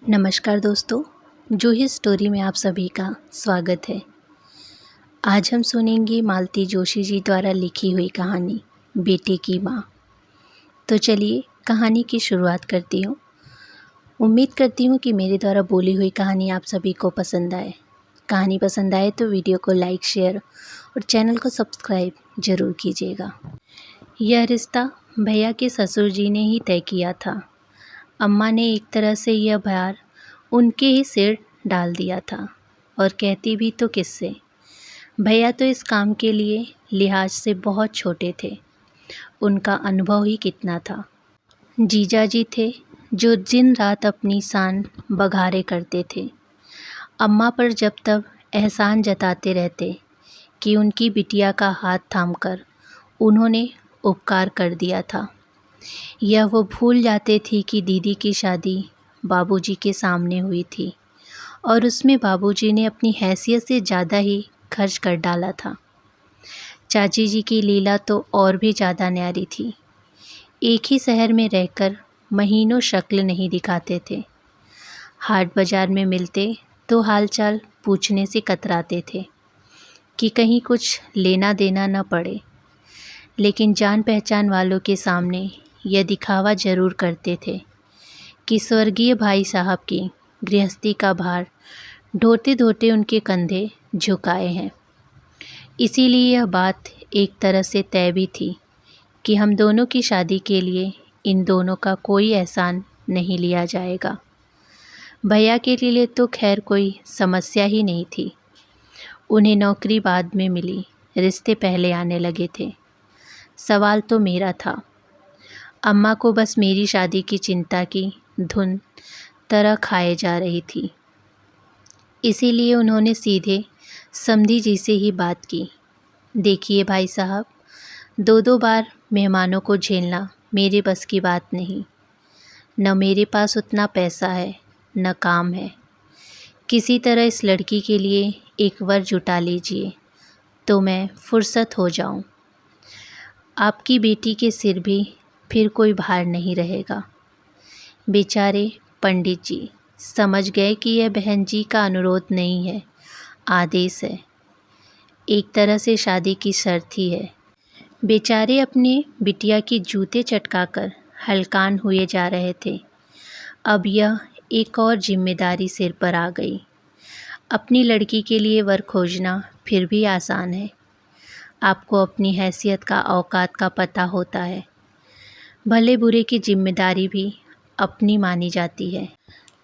नमस्कार दोस्तों, जूही स्टोरी में आप सभी का स्वागत है। आज हम सुनेंगे मालती जोशी जी द्वारा लिखी हुई कहानी बेटे की माँ। तो चलिए कहानी की शुरुआत करती हूँ। उम्मीद करती हूँ कि मेरे द्वारा बोली हुई कहानी आप सभी को पसंद आए। कहानी पसंद आए तो वीडियो को लाइक, शेयर और चैनल को सब्सक्राइब ज़रूर कीजिएगा। यह रिश्ता भैया के ससुर जी ने ही तय किया था। अम्मा ने एक तरह से यह भार उनके ही सिर डाल दिया था, और कहती भी तो किससे। भैया तो इस काम के लिए लिहाज से बहुत छोटे थे, उनका अनुभव ही कितना था। जीजा जी थे जो दिन रात अपनी शान बघारे करते थे। अम्मा पर जब तब एहसान जताते रहते कि उनकी बिटिया का हाथ थामकर उन्होंने उपकार कर दिया था। यह वो भूल जाते थे कि दीदी की शादी बाबूजी के सामने हुई थी, और उसमें बाबूजी ने अपनी हैसियत से ज़्यादा ही खर्च कर डाला था। चाची जी की लीला तो और भी ज़्यादा न्यारी थी। एक ही शहर में रहकर महीनों शक्ल नहीं दिखाते थे। हाट बाज़ार में मिलते तो हालचाल पूछने से कतराते थे कि कहीं कुछ लेना देना न पड़े, लेकिन जान पहचान वालों के सामने यह दिखावा ज़रूर करते थे कि स्वर्गीय भाई साहब की गृहस्थी का भार ढोते ढोते उनके कंधे झुकाए हैं। इसीलिए यह बात एक तरह से तय भी थी कि हम दोनों की शादी के लिए इन दोनों का कोई एहसान नहीं लिया जाएगा। भैया के लिए तो खैर कोई समस्या ही नहीं थी। उन्हें नौकरी बाद में मिली, रिश्ते पहले आने लगे थे। सवाल तो मेरा था। अम्मा को बस मेरी शादी की चिंता की धुन तरह खाए जा रही थी। इसीलिए उन्होंने सीधे समधी जी से ही बात की। देखिए भाई साहब, दो बार मेहमानों को झेलना मेरे बस की बात नहीं। न मेरे पास उतना पैसा है, न काम है। किसी तरह इस लड़की के लिए एक वर जुटा लीजिए तो मैं फुर्सत हो जाऊं। आपकी बेटी के सिर भी फिर कोई भार नहीं रहेगा। बेचारे पंडित जी समझ गए कि यह बहन जी का अनुरोध नहीं है, आदेश है। एक तरह से शादी की शर्त ही है। बेचारे अपने बिटिया की जूते चटकाकर हलकान हुए जा रहे थे। अब यह एक और जिम्मेदारी सिर पर आ गई। अपनी लड़की के लिए वर खोजना फिर भी आसान है। आपको अपनी हैसियत का, औकात का पता होता है। भले बुरे की जिम्मेदारी भी अपनी मानी जाती है।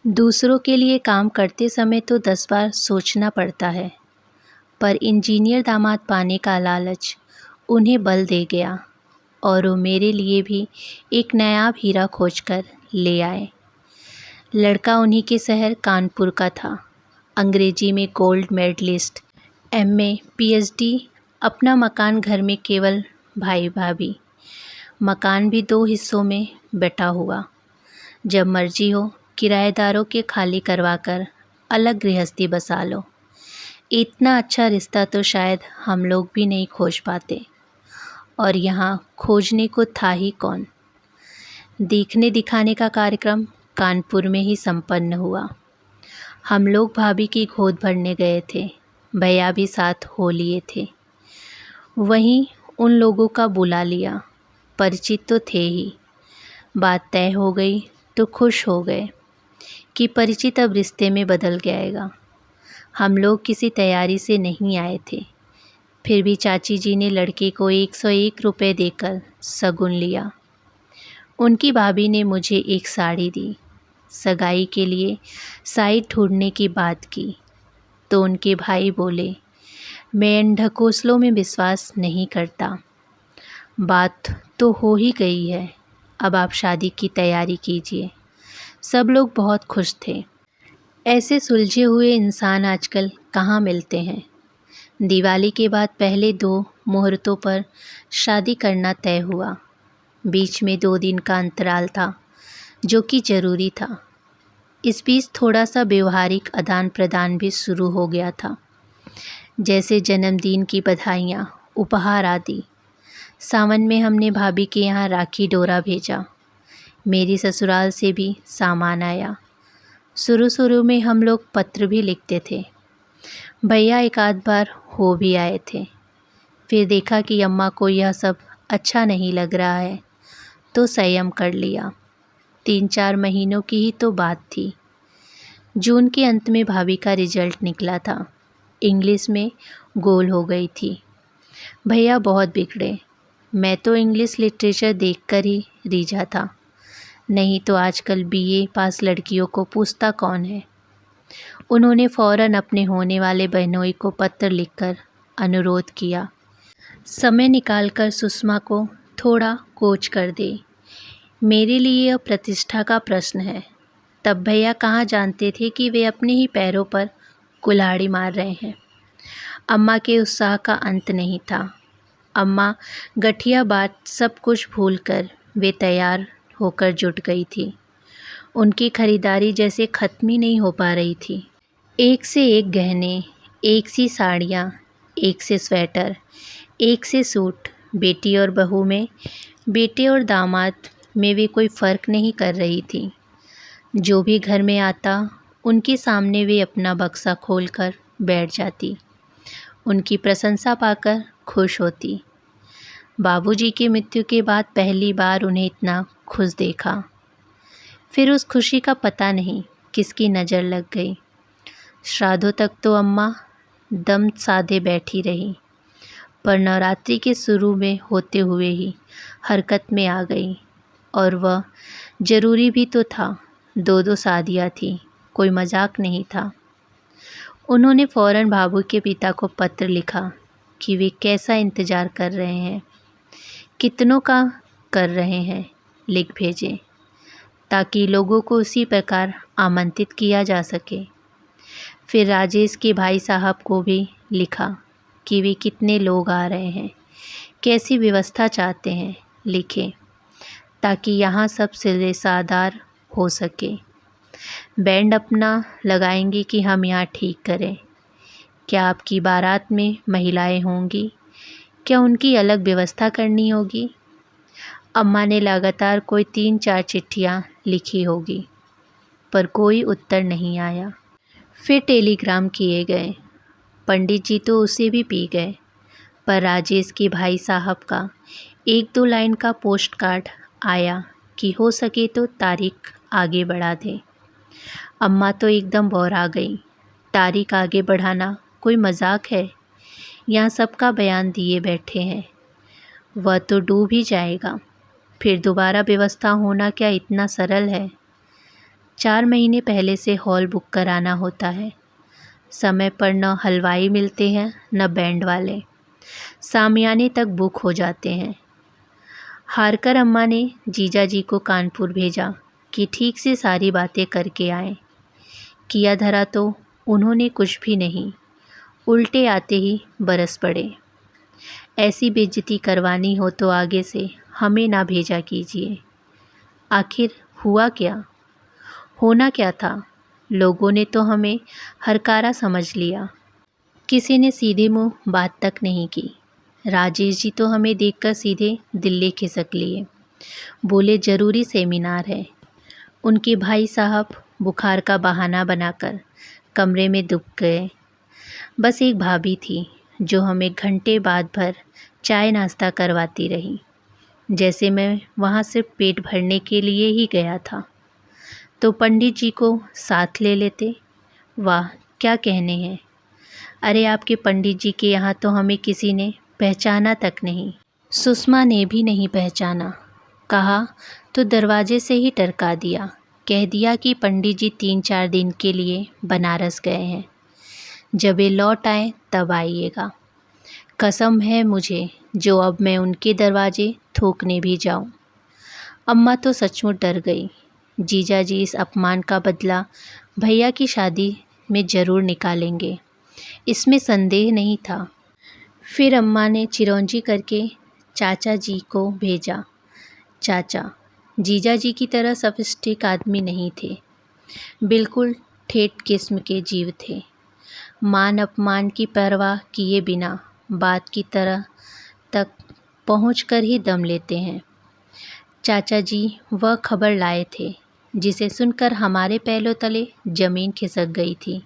दूसरों के लिए काम करते समय तो 10 बार सोचना पड़ता है, पर इंजीनियर दामाद पाने का लालच उन्हें बल दे गया, और वो मेरे लिए भी एक नायाब हीरा खोजकर ले आए। लड़का उन्हीं के शहर कानपुर का था। अंग्रेजी में गोल्ड मेडलिस्ट, एमए, पीएचडी, अपना मकान, घर में केवल भाई भाभी। मकान भी 2 हिस्सों में बटा हुआ। जब मर्जी हो किराएदारों के खाली करवाकर अलग गृहस्थी बसा लो। इतना अच्छा रिश्ता तो शायद हम लोग भी नहीं खोज पाते, और यहाँ खोजने को था ही कौन। देखने दिखाने का कार्यक्रम कानपुर में ही संपन्न हुआ। हम लोग भाभी की गोद भरने गए थे। भैया भी साथ हो लिए थे। वहीं उन लोगों का बुला लिया। परिचित तो थे ही। बात तय हो गई तो खुश हो गए कि परिचित अब रिश्ते में बदल जाएगा। हम लोग किसी तैयारी से नहीं आए थे, फिर भी चाची जी ने लड़के को 101 रुपये देकर शगुन लिया। उनकी भाभी ने मुझे एक साड़ी दी। सगाई के लिए साइट ढूंढने की बात की तो उनके भाई बोले, मैं इन ढकोसलों में विश्वास नहीं करता। बात तो हो ही गई है, अब आप शादी की तैयारी कीजिए। सब लोग बहुत खुश थे। ऐसे सुलझे हुए इंसान आजकल कहाँ मिलते हैं। दिवाली के बाद पहले 2 मुहूर्तों पर शादी करना तय हुआ। बीच में 2 दिन का अंतराल था, जो कि ज़रूरी था। इस बीच थोड़ा सा व्यवहारिक आदान प्रदान भी शुरू हो गया था, जैसे जन्मदिन की बधाइयाँ, उपहार आदि। सावन में हमने भाभी के यहाँ राखी डोरा भेजा। मेरी ससुराल से भी सामान आया। शुरू शुरू में हम लोग पत्र भी लिखते थे। भैया एक आध बार हो भी आए थे। फिर देखा कि अम्मा को यह सब अच्छा नहीं लग रहा है तो संयम कर लिया। 3-4 महीनों की ही तो बात थी। जून के अंत में भाभी का रिजल्ट निकला था। इंग्लिश में गोल हो गई थी। भैया बहुत बिगड़े। मैं तो इंग्लिश लिटरेचर देखकर ही रीझा था। नहीं तो आजकल बीए पास लड़कियों को पूछता कौन है। उन्होंने फ़ौरन अपने होने वाले बहनोई को पत्र लिखकर अनुरोध किया, समय निकालकर सुषमा को थोड़ा कोच कर दे। मेरे लिए यह प्रतिष्ठा का प्रश्न है। तब भैया कहाँ जानते थे कि वे अपने ही पैरों पर कुल्हाड़ी मार रहे हैं। अम्मा के उत्साह का अंत नहीं था। अम्मा गठिया बात सब कुछ भूलकर वे तैयार होकर जुट गई थी। उनकी खरीदारी जैसे ख़त्म ही नहीं हो पा रही थी। एक से एक गहने, एक सी साड़ियाँ, एक से स्वेटर, एक से सूट। बेटी और बहू में, बेटे और दामाद में वे कोई फ़र्क नहीं कर रही थी। जो भी घर में आता उनके सामने वे अपना बक्सा खोलकर बैठ जाती। उनकी प्रशंसा पाकर खुश होती। बाबूजी की मृत्यु के बाद पहली बार उन्हें इतना खुश देखा। फिर उस खुशी का पता नहीं किसकी नज़र लग गई। श्राद्धों तक तो अम्मा दम साधे बैठी रही, पर नवरात्रि के शुरू में होते हुए ही हरकत में आ गई। और वह ज़रूरी भी तो था। 2-2 शादियाँ थीं, कोई मजाक नहीं था। उन्होंने फ़ौरन बाबू के पिता को पत्र लिखा कि वे कैसा इंतज़ार कर रहे हैं, कितनों का कर रहे हैं, लिख भेजें ताकि लोगों को उसी प्रकार आमंत्रित किया जा सके। फिर राजेश के भाई साहब को भी लिखा कि वे कितने लोग आ रहे हैं, कैसी व्यवस्था चाहते हैं, लिखें ताकि यहाँ सब सिलसिलादार हो सके। बैंड अपना लगाएंगे कि हम यहाँ ठीक करें। क्या आपकी बारात में महिलाएं होंगी? क्या उनकी अलग व्यवस्था करनी होगी? अम्मा ने लगातार कोई 3-4 चिट्ठियाँ लिखी होगी, पर कोई उत्तर नहीं आया। फिर टेलीग्राम किए गए। पंडित जी तो उसे भी पी गए, पर राजेश के भाई साहब का 1-2 लाइन का पोस्ट कार्ड आया कि हो सके तो तारीख आगे बढ़ा दे। अम्मा तो एकदम बौरा गई। तारीख आगे बढ़ाना कोई मजाक है? यहाँ सबका बयान दिए बैठे हैं। वह तो डूब ही जाएगा। फिर दोबारा व्यवस्था होना क्या इतना सरल है? 4 महीने पहले से हॉल बुक कराना होता है। समय पर न हलवाई मिलते हैं न बैंड वाले। सामियाने तक बुक हो जाते हैं। हारकर अम्मा ने जीजा जी को कानपुर भेजा कि ठीक से सारी बातें करके आएं। किया धरा तो उन्होंने कुछ भी नहीं, उल्टे आते ही बरस पड़े। ऐसी बेइज्जती करवानी हो तो आगे से हमें ना भेजा कीजिए। आखिर हुआ क्या? होना क्या था? लोगों ने तो हमें हरकारा समझ लिया। किसी ने सीधे मुंह बात तक नहीं की। राजेश जी तो हमें देखकर सीधे दिल्ली खिसक लिए। बोले ज़रूरी सेमिनार है। उनके भाई साहब बुखार का बहाना बनाकर कमरे में दुब गए। बस एक भाभी थी जो हमें घंटे बाद भर चाय नाश्ता करवाती रही, जैसे मैं वहाँ सिर्फ पेट भरने के लिए ही गया था। तो पंडित जी को साथ ले लेते। वाह क्या कहने हैं। अरे आपके पंडित जी के यहाँ तो हमें किसी ने पहचाना तक नहीं। सुषमा ने भी नहीं पहचाना। कहा तो दरवाजे से ही टरका दिया। कह दिया कि पंडित जी 3-4 दिन के लिए बनारस गए हैं, जब वे लौट आए तब आइएगा। कसम है मुझे जो अब मैं उनके दरवाजे थूकने भी जाऊं। अम्मा तो सचमुच डर गई। जीजा जी इस अपमान का बदला भैया की शादी में ज़रूर निकालेंगे, इसमें संदेह नहीं था। फिर अम्मा ने चिरौंजी करके चाचा जी को भेजा। चाचा जीजा जी की तरह सफिस्टिक आदमी नहीं थे, बिल्कुल ठेठ किस्म के जीव थे। मान अपमान की परवाह किए बिना बात की तरह तक पहुंचकर ही दम लेते हैं। चाचा जी वह खबर लाए थे जिसे सुनकर हमारे पैरों तले जमीन खिसक गई थी।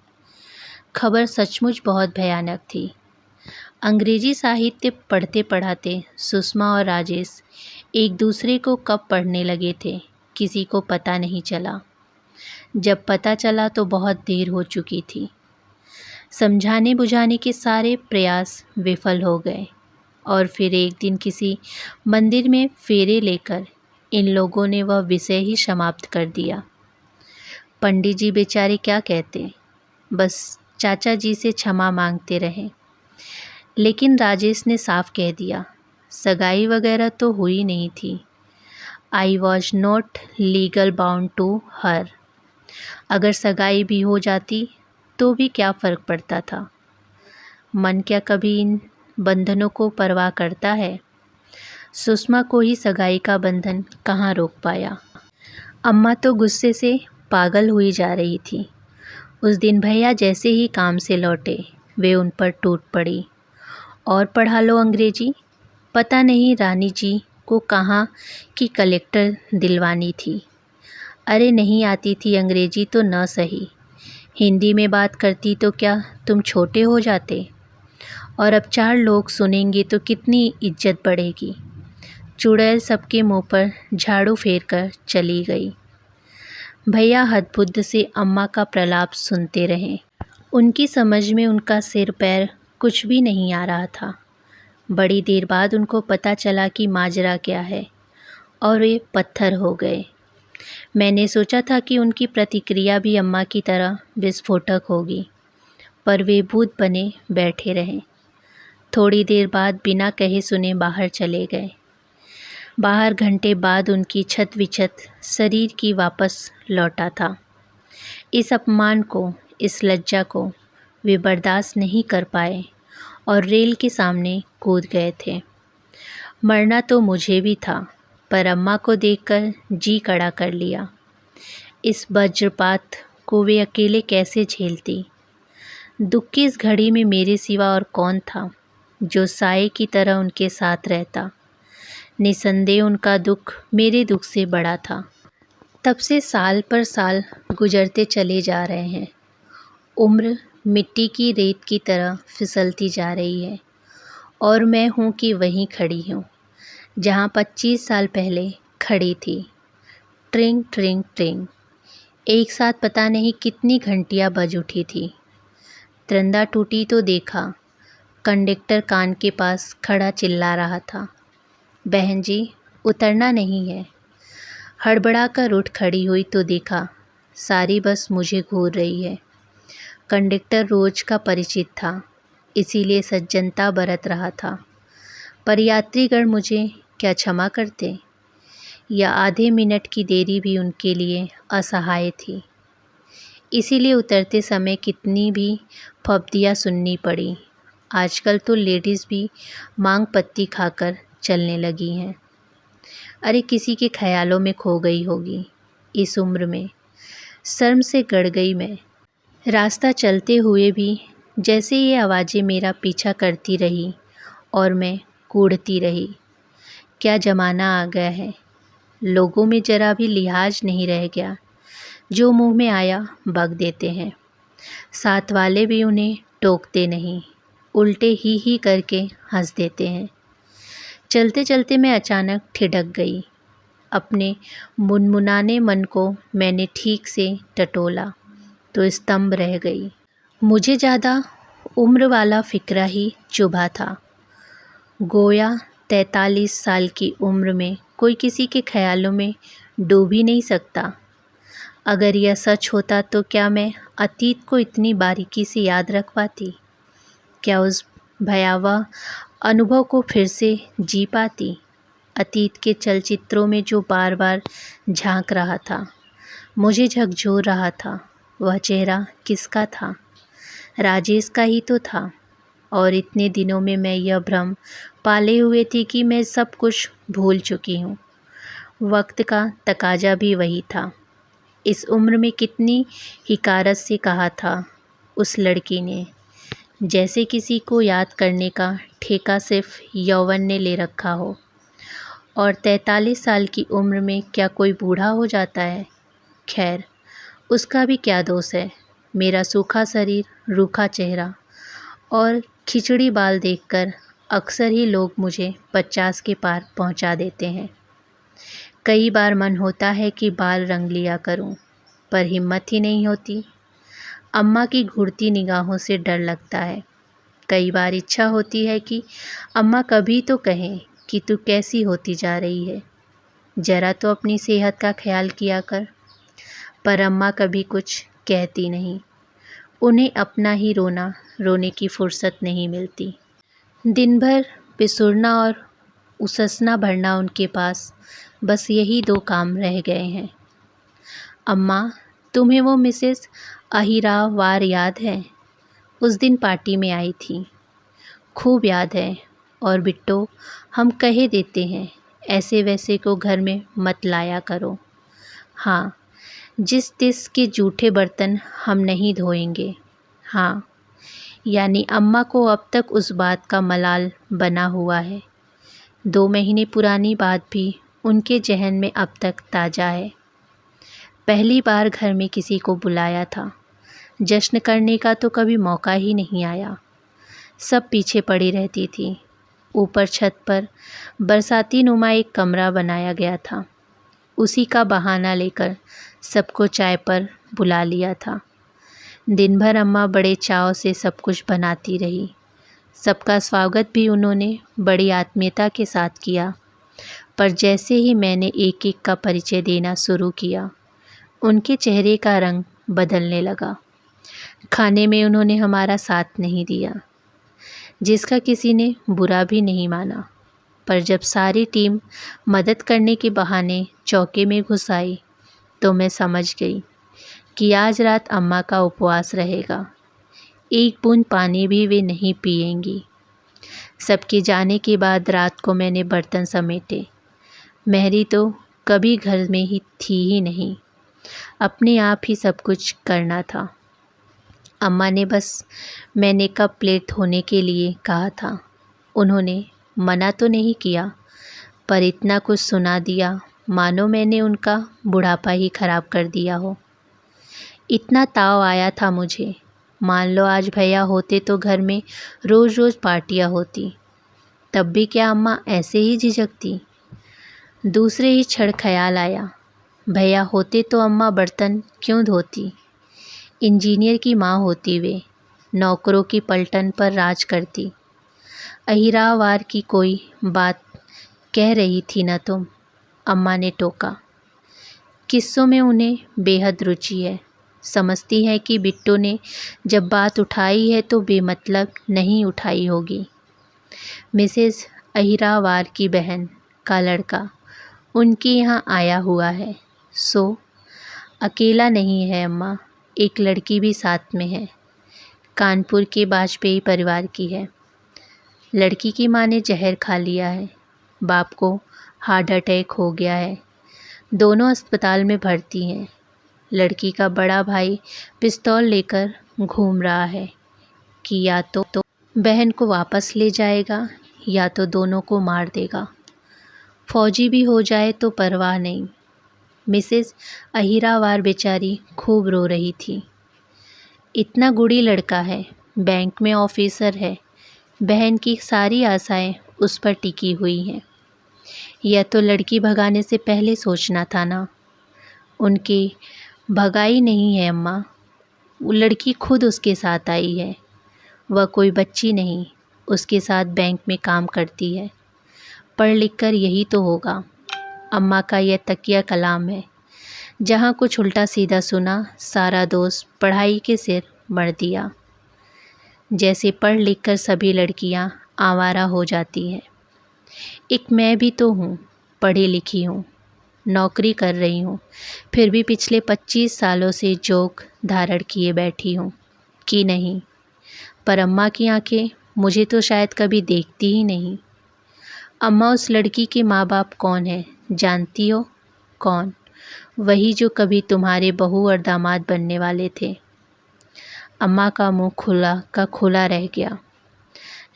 खबर सचमुच बहुत भयानक थी। अंग्रेजी साहित्य पढ़ते पढ़ाते सुषमा और राजेश एक दूसरे को कब पढ़ने लगे थे, किसी को पता नहीं चला। जब पता चला तो बहुत देर हो चुकी थी। समझाने बुझाने के सारे प्रयास विफल हो गए और फिर एक दिन किसी मंदिर में फेरे लेकर इन लोगों ने वह विषय ही समाप्त कर दिया। पंडित जी बेचारे क्या कहते, बस चाचा जी से क्षमा मांगते रहे। लेकिन राजेश ने साफ कह दिया, सगाई वगैरह तो हुई नहीं थी। I was not legal bound to her. अगर सगाई भी हो जाती तो भी क्या फ़र्क पड़ता था। मन क्या कभी इन बंधनों को परवाह करता है। सुषमा को ही सगाई का बंधन कहाँ रोक पाया। अम्मा तो गुस्से से पागल हुई जा रही थी। उस दिन भैया जैसे ही काम से लौटे वे उन पर टूट पड़ी। और पढ़ा लो अंग्रेजी। पता नहीं रानी जी को कहाँ की कलेक्टर दिलवानी थी। अरे नहीं आती थी अंग्रेजी तो न सही, हिंदी में बात करती तो क्या तुम छोटे हो जाते। और अब 4 लोग सुनेंगे तो कितनी इज्जत बढ़ेगी। चुड़ैल सबके मुंह पर झाड़ू फेर कर चली गई। भैया हदबुद्ध से अम्मा का प्रलाप सुनते रहे। उनकी समझ में उनका सिर पैर कुछ भी नहीं आ रहा था। बड़ी देर बाद उनको पता चला कि माजरा क्या है और वे पत्थर हो गए। मैंने सोचा था कि उनकी प्रतिक्रिया भी अम्मा की तरह विस्फोटक होगी, पर वे भूत बने बैठे रहे। थोड़ी देर बाद बिना कहे सुने बाहर चले गए। बाहर घंटे बाद उनकी छत विछत शरीर की वापस लौटा था। इस अपमान को, इस लज्जा को वे बर्दाश्त नहीं कर पाए और रेल के सामने कूद गए थे। मरना तो मुझे भी था, पर अम्मा को देखकर जी कड़ा कर लिया। इस वज्रपात को वे अकेले कैसे झेलती। दुख की इस घड़ी में मेरे सिवा और कौन था जो साए की तरह उनके साथ रहता। निसंदेह उनका दुख मेरे दुख से बड़ा था। तब से साल पर साल गुजरते चले जा रहे हैं। उम्र मिट्टी की रेत की तरह फिसलती जा रही है और मैं हूँ कि वहीं खड़ी हूँ जहाँ 25 साल पहले खड़ी थी। ट्रिंग ट्रिंग ट्रिंग एक साथ पता नहीं कितनी घंटियाँ बज उठी थी। तिरंदा टूटी तो देखा, कंडक्टर कान के पास खड़ा चिल्ला रहा था, बहन जी उतरना नहीं है। हड़बड़ा कर उठ खड़ी हुई तो देखा सारी बस मुझे घूर रही है। कंडक्टर रोज का परिचित था, इसीलिए सज्जनता बरत रहा था, पर यात्रीगण मुझे क्या क्षमा करते, या आधे मिनट की देरी भी उनके लिए असहाय थी। इसीलिए उतरते समय कितनी भी फब्तियाँ सुननी पड़ी। आजकल तो लेडीज़ भी मांग पत्ती खाकर चलने लगी हैं। अरे किसी के ख्यालों में खो गई होगी इस उम्र में। शर्म से गड़ गई मैं। रास्ता चलते हुए भी जैसे ये आवाज़ें मेरा पीछा करती रही और मैं कूढ़ती रही। क्या ज़माना आ गया है, लोगों में ज़रा भी लिहाज नहीं रह गया। जो मुंह में आया बक देते हैं। साथ वाले भी उन्हें टोकते नहीं, उल्टे ही करके हंस देते हैं। चलते चलते मैं अचानक ठिठक गई। अपने मुनमुनाने मन को मैंने ठीक से टटोला तो स्तंभ रह गई। मुझे ज़्यादा उम्र वाला फिक्रा ही चुभा था। गोया 43 साल की उम्र में कोई किसी के ख्यालों में डूब ही नहीं सकता। अगर यह सच होता तो क्या मैं अतीत को इतनी बारीकी से याद रख पाती? क्या उस भयावह अनुभव को फिर से जी पाती? अतीत के चलचित्रों में जो बार बार झांक रहा था, मुझे झकझोर रहा था, वह चेहरा किसका था? राजेश का ही तो था। और इतने दिनों में मैं यह भ्रम पाले हुए थी कि मैं सब कुछ भूल चुकी हूँ। वक्त का तकाजा भी वही था। इस उम्र में कितनी हिकारत से कहा था उस लड़की ने, जैसे किसी को याद करने का ठेका सिर्फ यौवन ने ले रखा हो। और 43 साल की उम्र में क्या कोई बूढ़ा हो जाता है? खैर, उसका भी क्या दोष है। मेरा सूखा शरीर, रूखा चेहरा और खिचड़ी बाल देखकर अक्सर ही लोग मुझे 50 के पार पहुंचा देते हैं। कई बार मन होता है कि बाल रंग लिया करूं, पर हिम्मत ही नहीं होती। अम्मा की घूरती निगाहों से डर लगता है। कई बार इच्छा होती है कि अम्मा कभी तो कहें कि तू कैसी होती जा रही है, ज़रा तो अपनी सेहत का ख्याल किया कर। पर अम्मा कभी कुछ कहती नहीं। उन्हें अपना ही रोने की फुर्सत नहीं मिलती। दिन भर पिसुरना और उससना भरना उनके पास बस यही 2 काम रह गए हैं। अम्मा, तुम्हें वो मिसेस अहिरावार याद है? उस दिन पार्टी में आई थी। खूब याद है। और बिट्टो, हम कहे देते हैं ऐसे वैसे को घर में मत लाया करो। हाँ, जिस तिस के जूठे बर्तन हम नहीं धोएंगे। हाँ, यानी अम्मा को अब तक उस बात का मलाल बना हुआ है। 2 महीने पुरानी बात भी उनके जहन में अब तक ताज़ा है। पहली बार घर में किसी को बुलाया था। जश्न करने का तो कभी मौका ही नहीं आया। सब पीछे पड़ी रहती थी। ऊपर छत पर बरसाती नुमा एक कमरा बनाया गया था। उसी का बहाना लेकर सबको चाय पर बुला लिया था। दिन भर अम्मा बड़े चाव से सब कुछ बनाती रही। सबका स्वागत भी उन्होंने बड़ी आत्मीयता के साथ किया। पर जैसे ही मैंने एक एक का परिचय देना शुरू किया, उनके चेहरे का रंग बदलने लगा। खाने में उन्होंने हमारा साथ नहीं दिया, जिसका किसी ने बुरा भी नहीं माना। पर जब सारी टीम मदद करने के बहाने चौके में घुस आई, तो मैं समझ गई कि आज रात अम्मा का उपवास रहेगा। एक बूंद पानी भी वे नहीं पिएंगी। सबके जाने के बाद रात को मैंने बर्तन समेटे। मेहरी तो कभी घर में ही थी ही नहीं। अपने आप ही सब कुछ करना था। अम्मा ने बस मैंने कप प्लेट धोने के लिए कहा था। उन्होंने मना तो नहीं किया, पर इतना कुछ सुना दिया मानो मैंने उनका बुढ़ापा ही खराब कर दिया हो। इतना ताव आया था मुझे। मान लो आज भैया होते तो घर में रोज़ रोज़ पार्टियाँ होती। तब भी क्या अम्मा ऐसे ही झिझकती? दूसरे ही क्षण ख्याल आया, भैया होते तो अम्मा बर्तन क्यों धोती? इंजीनियर की माँ होती वे, नौकरों की पलटन पर राज करती। अहिरावार की कोई बात कह रही थी न तुम? अम्मा ने टोका। किस्सों में उन्हें बेहद रुचि है। समझती है कि बिट्टो ने जब बात उठाई है तो बेमतलब नहीं उठाई होगी। मिसेस अहिरावार की बहन का लड़का उनके यहाँ आया हुआ है। सो अकेला नहीं है अम्मा, एक लड़की भी साथ में है। कानपुर के वाजपेयी परिवार की है। लड़की की माँ ने जहर खा लिया है। बाप को हार्ट अटैक हो गया है। दोनों अस्पताल में भर्ती हैं। लड़की का बड़ा भाई पिस्तौल लेकर घूम रहा है कि या तो बहन को वापस ले जाएगा या तो दोनों को मार देगा। फौजी भी हो जाए तो परवाह नहीं। मिसेस अहिरावार बेचारी खूब रो रही थी। इतना गुड़ी लड़का है, बैंक में ऑफिसर है। बहन की सारी आशाएं उस पर टिकी हुई हैं। यह तो लड़की भगाने से पहले सोचना था ना। उनकी भगाई नहीं है अम्मा, वो लड़की खुद उसके साथ आई है। वह कोई बच्ची नहीं, उसके साथ बैंक में काम करती है। पढ़ लिख कर यही तो होगा। अम्मा का यह तकिया कलाम है। जहाँ कुछ उल्टा सीधा सुना, सारा दोष पढ़ाई के सिर मढ़ दिया। जैसे पढ़ लिख कर सभी लड़कियाँ आवारा हो जाती हैं। एक मैं भी तो हूँ, पढ़ी लिखी हूँ, नौकरी कर रही हूँ, फिर भी पिछले 25 सालों से जोक धारण किए बैठी हूँ कि नहीं। पर अम्मा की आंखें मुझे तो शायद कभी देखती ही नहीं। अम्मा, उस लड़की के माँ बाप कौन है जानती हो? कौन? वही जो कभी तुम्हारे बहू और दामाद बनने वाले थे। अम्मा का मुंह खुला का खुला रह गया।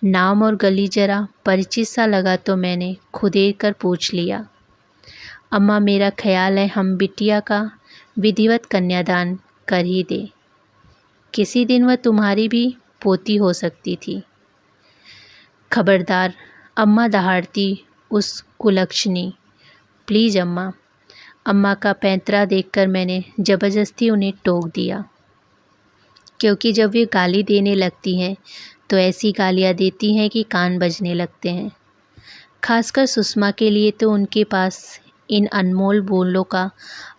नाम और गली जरा परिचित सा लगा तो मैंने खुदेड़ कर पूछ लिया। अम्मा, मेरा ख्याल है हम बिटिया का विधिवत कन्यादान कर ही दे। किसी दिन वह तुम्हारी भी पोती हो सकती थी। खबरदार, अम्मा दहाड़ती उस कुलक्षणी। प्लीज़ अम्मा। अम्मा का पैंतरा देखकर मैंने ज़बरदस्ती उन्हें टोक दिया, क्योंकि जब वे गाली देने लगती हैं तो ऐसी गालियाँ देती हैं कि कान बजने लगते हैं। खासकर सुषमा के लिए तो उनके पास इन अनमोल बोलों का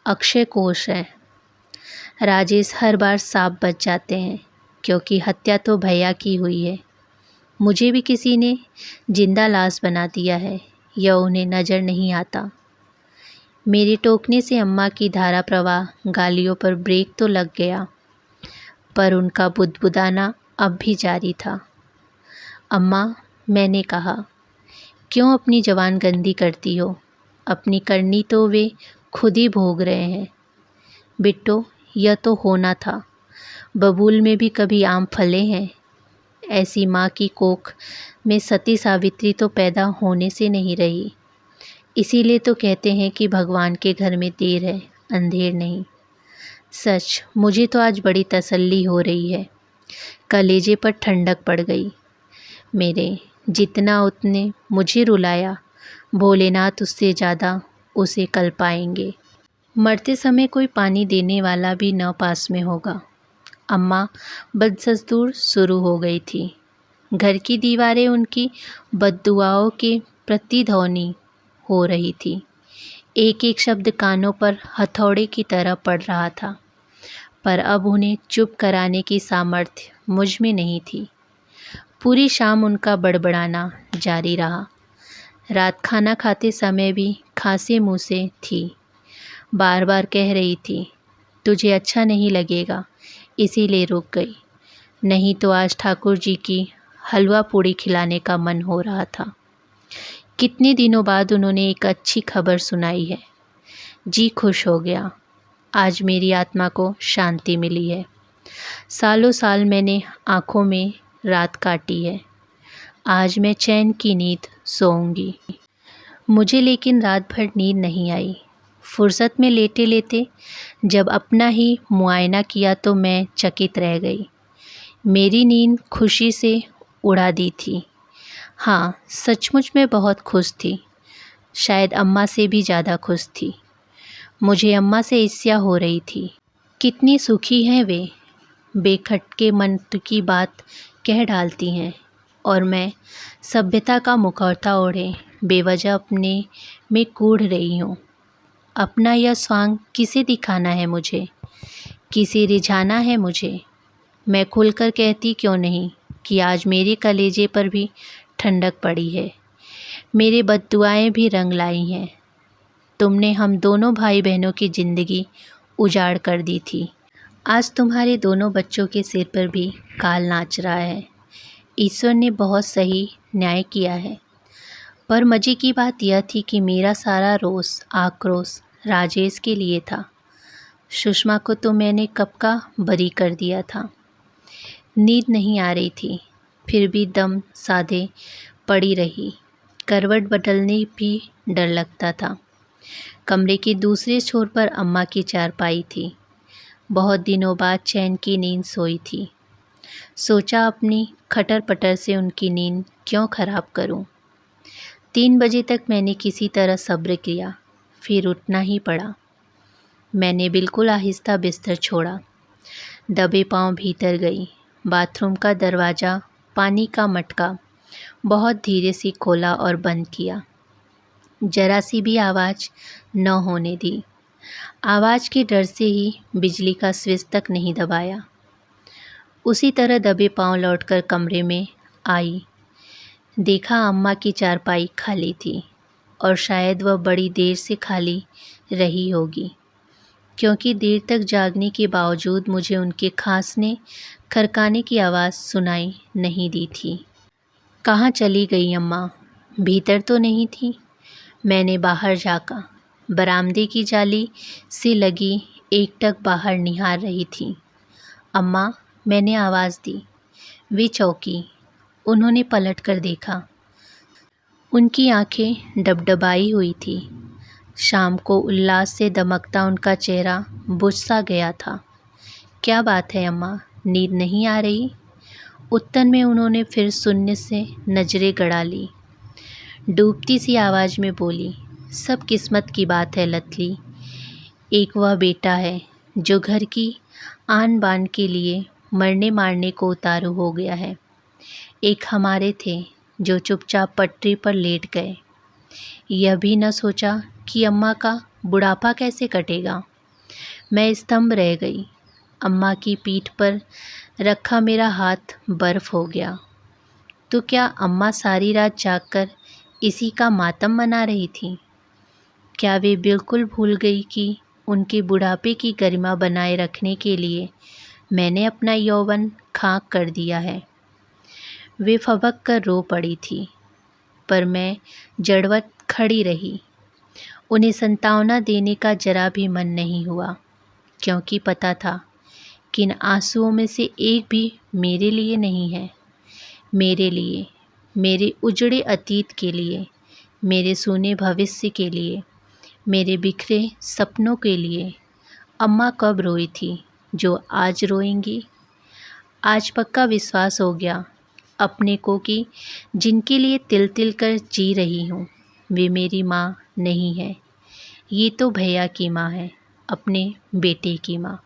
अक्षय कोष है। राजेश हर बार सांप बच जाते हैं, क्योंकि हत्या तो भैया की हुई है। मुझे भी किसी ने जिंदा लाश बना दिया है, यह उन्हें नज़र नहीं आता। मेरे टोकने से अम्मा की धारा प्रवाह गालियों पर ब्रेक तो लग गया, पर उनका बुदबुदाना अब भी जारी था। अम्मा, मैंने कहा, क्यों अपनी जवान गंदी करती हो? अपनी करनी तो वे खुद ही भोग रहे हैं। बिट्टो, यह तो होना था। बबूल में भी कभी आम फले हैं? ऐसी माँ की कोख में सती सावित्री तो पैदा होने से नहीं रही। इसीलिए तो कहते हैं कि भगवान के घर में देर है, अंधेर नहीं। सच, मुझे तो आज बड़ी तसल्ली हो रही है। कलेजे पर ठंडक पड़ गई मेरे। जितना उसने मुझे रुलाया, भोलेनाथ उससे ज़्यादा उसे कल पाएंगे। मरते समय कोई पानी देने वाला भी न पास में होगा। अम्मा बदसस्तूर शुरू हो गई थी। घर की दीवारें उनकी बद्दुआओं के प्रतिध्वनि हो रही थी। एक एक शब्द कानों पर हथौड़े की तरह पड़ रहा था, पर अब उन्हें चुप कराने की सामर्थ्य मुझ में नहीं थी। पूरी शाम उनका बड़बड़ाना जारी रहा। रात खाना खाते समय भी खांसे मुँह से थी। बार बार कह रही थी, तुझे अच्छा नहीं लगेगा, इसीलिए रुक गई। नहीं तो आज ठाकुर जी की हलवा पूड़ी खिलाने का मन हो रहा था। कितने दिनों बाद उन्होंने एक अच्छी खबर सुनाई है। जी खुश हो गया। आज मेरी आत्मा को शांति मिली है। सालों साल मैंने आँखों में रात काटी है। आज मैं चैन की नींद सोऊंगी। मुझे लेकिन रात भर नींद नहीं आई। फुर्सत में लेटे लेटे जब अपना ही मुआयना किया तो मैं चकित रह गई। मेरी नींद खुशी से उड़ा दी थी। हाँ, सचमुच में बहुत खुश थी। शायद अम्मा से भी ज़्यादा खुश थी। मुझे अम्मा से ईर्ष्या हो रही थी। कितनी सुखी हैं वे, बेखटके मन की बात कह डालती हैं, और मैं सभ्यता का मुखौटा ओढ़े बेवजह अपने में कूढ़ रही हूँ। अपना यह स्वांग किसे दिखाना है मुझे, किसे रिझाना है मुझे? मैं खुलकर कहती क्यों नहीं कि आज मेरे कलेजे पर भी ठंडक पड़ी है, मेरे बद्दुआएं भी रंग लाई हैं। तुमने हम दोनों भाई बहनों की ज़िंदगी उजाड़ कर दी थी। आज तुम्हारे दोनों बच्चों के सिर पर भी काल नाच रहा है। ईश्वर ने बहुत सही न्याय किया है। पर मज़े की बात यह थी कि मेरा सारा रोष आक्रोश राजेश के लिए था। सुषमा को तो मैंने कब का बरी कर दिया था। नींद नहीं आ रही थी, फिर भी दम साधे पड़ी रही। करवट बदलने भी डर लगता था। कमरे के दूसरे छोर पर अम्मा की चारपाई थी। बहुत दिनों बाद चैन की नींद सोई थी। सोचा अपनी खटर पटर से उनकी नींद क्यों खराब करूं। 3 बजे तक मैंने किसी तरह सब्र किया, फिर उठना ही पड़ा। मैंने बिल्कुल आहिस्ता बिस्तर छोड़ा, दबे पांव भीतर गई। बाथरूम का दरवाज़ा, पानी का मटका बहुत धीरे से खोला और बंद किया। जरा सी भी आवाज़ न होने दी। आवाज़ के डर से ही बिजली का स्विच तक नहीं दबाया। उसी तरह दबे पांव लौटकर कमरे में आई। देखा अम्मा की चारपाई खाली थी, और शायद वह बड़ी देर से खाली रही होगी, क्योंकि देर तक जागने के बावजूद मुझे उनके खांसने खरकाने की आवाज़ सुनाई नहीं दी थी। कहाँ चली गई अम्मा? भीतर तो नहीं थी? मैंने बाहर झाँका। बरामदे की जाली से लगी एकटक बाहर निहार रही थी। अम्मा, मैंने आवाज़ दी। वे चौंकी। उन्होंने पलट कर देखा। उनकी आंखें डबडबाई हुई थी। शाम को उल्लास से दमकता उनका चेहरा बुझ सा गया था। क्या बात है अम्मा, नींद नहीं आ रही? उत्तर में उन्होंने फिर शून्य से नजरें गड़ा ली। डूबती सी आवाज़ में बोली, सब किस्मत की बात है लतली। एक वह बेटा है जो घर की आन बान के लिए मरने मारने को उतारू हो गया है। एक हमारे थे जो चुपचाप पटरी पर लेट गए। यह भी न सोचा कि अम्मा का बुढ़ापा कैसे कटेगा। मैं स्तंभ रह गई। अम्मा की पीठ पर रखा मेरा हाथ बर्फ हो गया। तो क्या अम्मा सारी रात जागकर इसी का मातम मना रही थी? क्या वे बिल्कुल भूल गई कि उनके बुढ़ापे की गरिमा बनाए रखने के लिए मैंने अपना यौवन खाक कर दिया है? वे फबक कर रो पड़ी थी, पर मैं जड़वत खड़ी रही। उन्हें संतावना देने का जरा भी मन नहीं हुआ, क्योंकि पता था कि इन आंसुओं में से एक भी मेरे लिए नहीं है। मेरे लिए, मेरे उजड़े अतीत के लिए, मेरे सूने भविष्य के लिए, मेरे बिखरे सपनों के लिए। अम्मा कब रोई थी जो आज रोएंगी? आज पक्का विश्वास हो गया अपने को कि जिनके लिए तिल तिल कर जी रही हूँ वे मेरी माँ नहीं है। ये तो भैया की माँ है, अपने बेटे की माँ।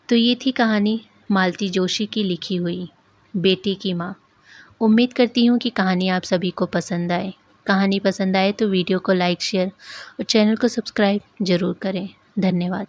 तो ये थी कहानी मालती जोशी की लिखी हुई बेटे की माँ। उम्मीद करती हूँ कि कहानी आप सभी को पसंद आए। कहानी पसंद आए तो वीडियो को लाइक, शेयर और चैनल को सब्सक्राइब ज़रूर करें। धन्यवाद।